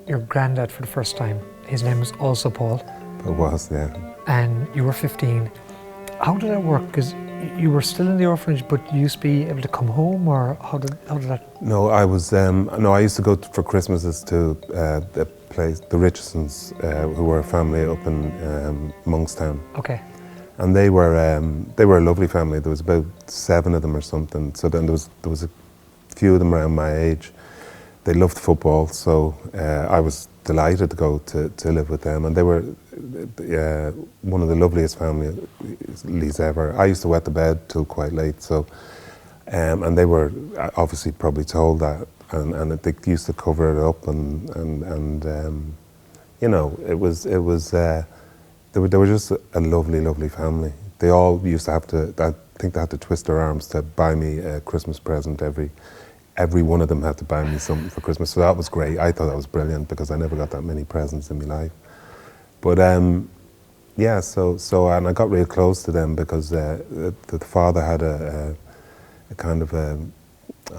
your granddad for the first time. His name was also Paul. It was, yeah. And you were 15. How did that work? Because you were still in the orphanage, but you used to be able to come home, or how did that? No, I was. No, I used to go for Christmases to the place, the Richardsons, who were a family up in Monkstown. Okay. And they were a lovely family. There was about 7 of them or something. So then there was a few of them around my age. They loved football, so I was delighted to go to live with them. And they were one of the loveliest families ever. I used to wet the bed till quite late, so and they were obviously probably told that, and they used to cover it up, and you know, it was they were just a lovely family. They all used to have to, I think they had to twist their arms to buy me a Christmas present. Every one of them had to buy me something for Christmas, so that was great. I thought that was brilliant because I never got that many presents in my life. But yeah, so and I got real close to them because the father had a kind of a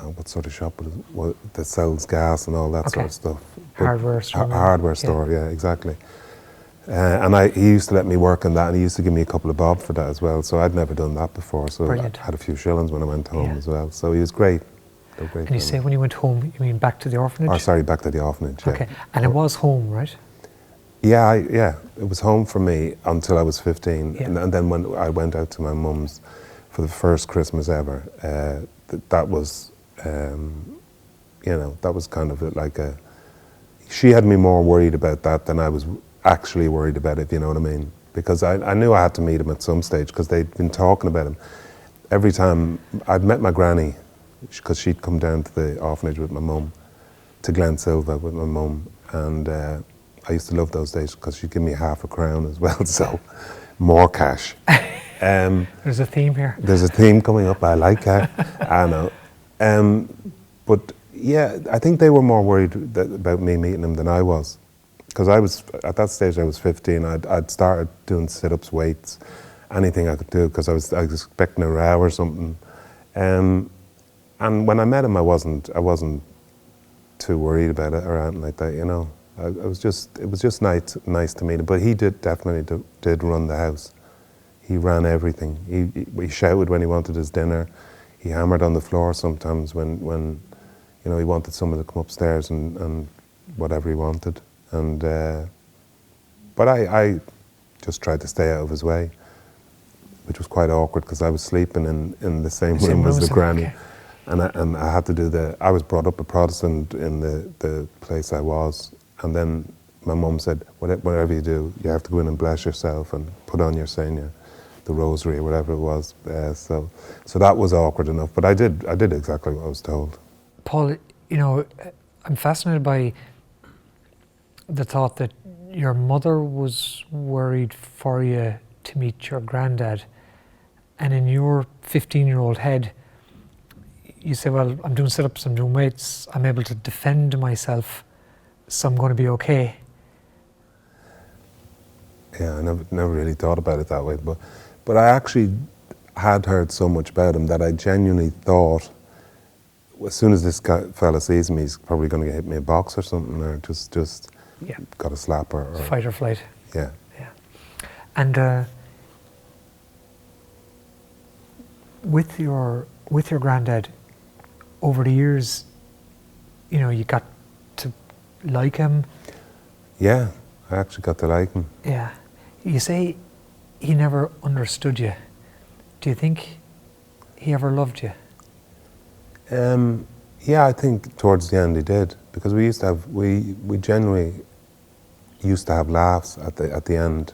what sort of shop was it, that sells gas and all that sort of stuff. Hardware store. Hardware store, yeah, exactly. And he used to let me work on that, and he used to give me a couple of bob for that as well. So I'd never done that before, so Brilliant. I had a few shillings when I went home as well. So he was great. And you say when you went home, you mean back to the orphanage? Oh, sorry, back to the orphanage, yeah. Okay, and it was home, right? Yeah, it was home for me until I was 15. Yeah. And then when I went out to my mum's for the first Christmas ever, that was, you know, that was kind of like a, she had me more worried about that than I was actually worried about it, if you know what I mean. Because I knew I had to meet him at some stage because they'd been talking about him. Every time I'd met my granny, because she'd come down to the orphanage with my mum, to Glen Silva with my mum, and I used to love those days because she'd give me half a crown as well, so more cash. There's a theme here. There's a theme coming up, I like that, I know. But yeah, I think they were more worried about me meeting him than I was. Because I was, at that stage I was 15, I'd started doing sit-ups, weights, anything I could do, because I was expecting a row or something. And when I met him, I wasn't too worried about it or anything like that, you know. It was just nice to meet him. But he definitely did run the house. He ran everything. He shouted when he wanted his dinner. He hammered on the floor sometimes when you know, he wanted someone to come upstairs and whatever he wanted. And but I just tried to stay out of his way, which was quite awkward because I was sleeping in the same room as the granny. Okay. And I had to do I was brought up a Protestant in the place I was, and then my mum said, whatever you do, you have to go in and bless yourself and put on your saying, the rosary or whatever it was. So that was awkward enough, but I did exactly what I was told. Paul, you know, I'm fascinated by the thought that your mother was worried for you to meet your granddad, and in your 15-year-old head, you say, well, I'm doing sit-ups, I'm doing weights, I'm able to defend myself, so I'm going to be okay. Yeah, I never really thought about it that way, but I actually had heard so much about him that I genuinely thought, as soon as this fella sees me, he's probably going to hit me a box or something, or just got a slap or fight or flight. Yeah. And with your granddad, over the years, you know, you got to like him. Yeah, I actually got to like him. Yeah. You say he never understood you. Do you think he ever loved you? Yeah, I think towards the end he did, because we used to have, we generally used to have laughs at the end.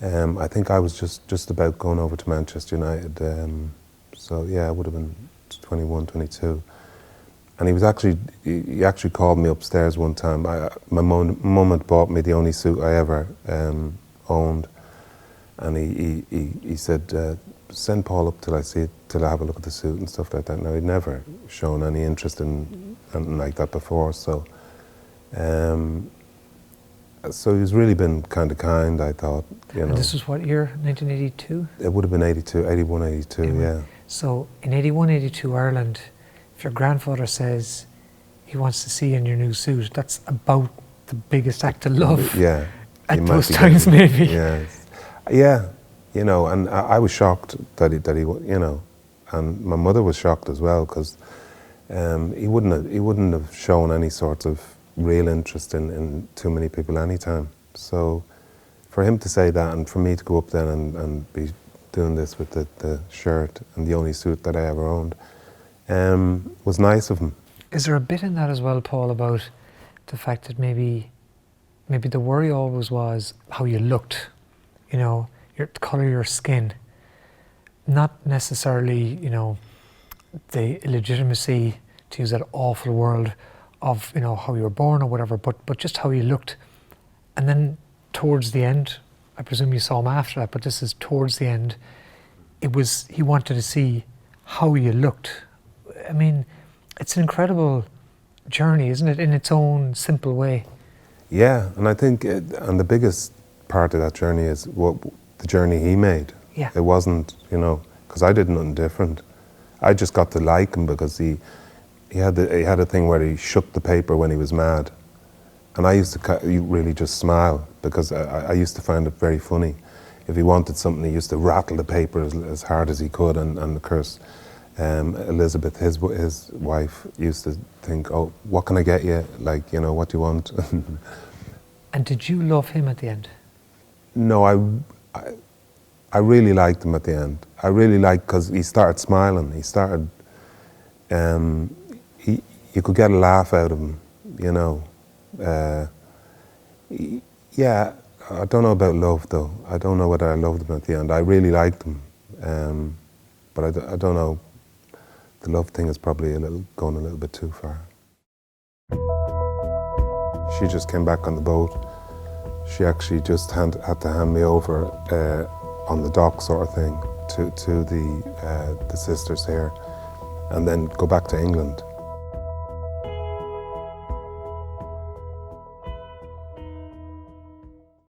I think I was just about going over to Manchester United, so yeah, I would have been 21, 22. And he actually called me upstairs one time. My mum had bought me the only suit I ever owned, and he said, send Paul up till I have a look at the suit and stuff like that. Now, he'd never shown any interest in anything like that before, so he's really been kind of kind, I thought. You know. And this was what year, 1982? It would have been 81, 82, yeah. So in 81, 82 Ireland, if your grandfather says he wants to see you in your new suit, that's about the biggest act of love. Yeah. At he might those be times, getting- maybe. Yes. Yeah, you know, and I was shocked that he, you know, and my mother was shocked as well, because he wouldn't have shown any sort of real interest in too many people anytime. So for him to say that, and for me to go up then and be doing this with the shirt and the only suit that I ever owned, was nice of him. Is there a bit in that as well, Paul, about the fact that maybe the worry always was how you looked, you know, the colour of your skin, not necessarily, you know, the illegitimacy, to use that awful word, of, you know, how you were born or whatever, but just how you looked. And then towards the end, I presume you saw him after that, but this is towards the end, he wanted to see how you looked. I mean, it's an incredible journey, isn't it, in its own simple way? Yeah, and I think, and the biggest part of that journey is the journey he made. Yeah. It wasn't, you know, because I did nothing different. I just got to like him because he had a thing where he shook the paper when he was mad, and I used to really just smile, because I used to find it very funny. If he wanted something, he used to rattle the paper as hard as he could, and of course, Elizabeth, his wife, used to think, "Oh, what can I get you? Like, you know, what do you want?" And did you love him at the end? No, I really liked him at the end. I really liked, because he started smiling. He started, you could get a laugh out of him, you know. Yeah, I don't know about love though. I don't know whether I loved him at the end. I really liked him, but I don't know. The love thing is probably going a little bit too far. She just came back on the boat. She actually just had to hand me over on the dock, sort of thing, to the sisters here, and then go back to England.